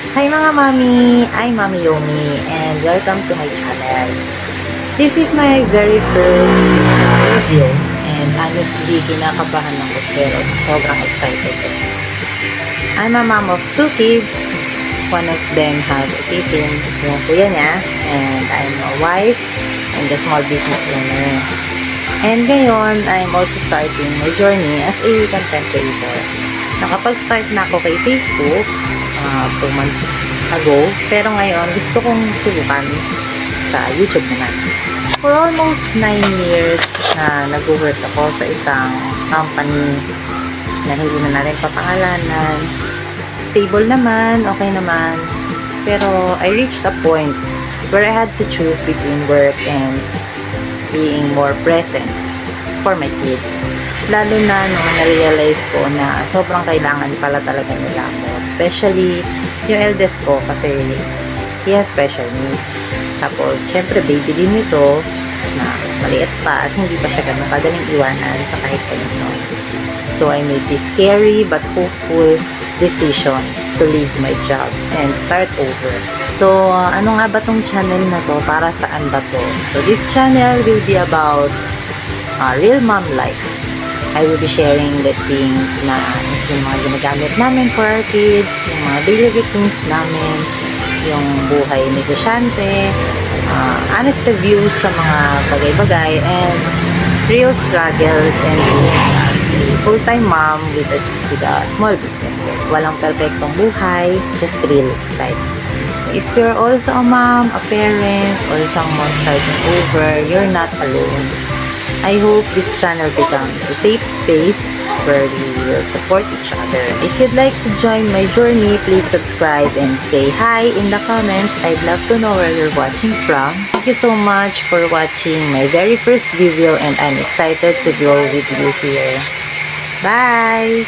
Hi mga mami! I'm Mami Yomi and welcome to my channel. This is my very first video and honestly kinakabahan ako pero sobrang excited. I'm a mom of 2 kids. One of them has autism, yung kuya niya, and I'm a wife and a small business owner. And ngayon, I'm also starting my journey as a content creator. Nakapag-start na ako kay Facebook 2 months ago, pero ngayon gusto kong subukan sa YouTube naman. For almost 9 years na nag-work ako sa isang company na hindi na natin papangalanan. Stable naman, okay naman, pero I reached a point where I had to choose between work and being more present for my kids. Lalo na nung na-realize ko na sobrang kailangan pala talaga nila ako. Especially yung eldest ko kasi he has special needs. Tapos, syempre baby din ito na maliit pa at hindi pa siya ganun kadaling iwanan sa kahit kanino. So, I made this scary but hopeful decision to leave my job and start over. So, ano nga ba tong channel na to? Para saan ba to? So, this channel will be about real mom life. I will be sharing the things na yung mga ginagamit namin for our kids, yung mga daily routines namin, yung buhay negosyante, honest reviews sa mga bagay-bagay, and real struggles and dreams as a full-time mom with a small business. Walang perfectong buhay, just real life. If you're also a mom, a parent, or someone starting over, you're not alone. I hope this channel becomes a safe space where we will support each other. If you'd like to join my journey, please subscribe and say hi in the comments. I'd love to know where you're watching from. Thank you so much for watching my very first video and I'm excited to grow with you here. Bye!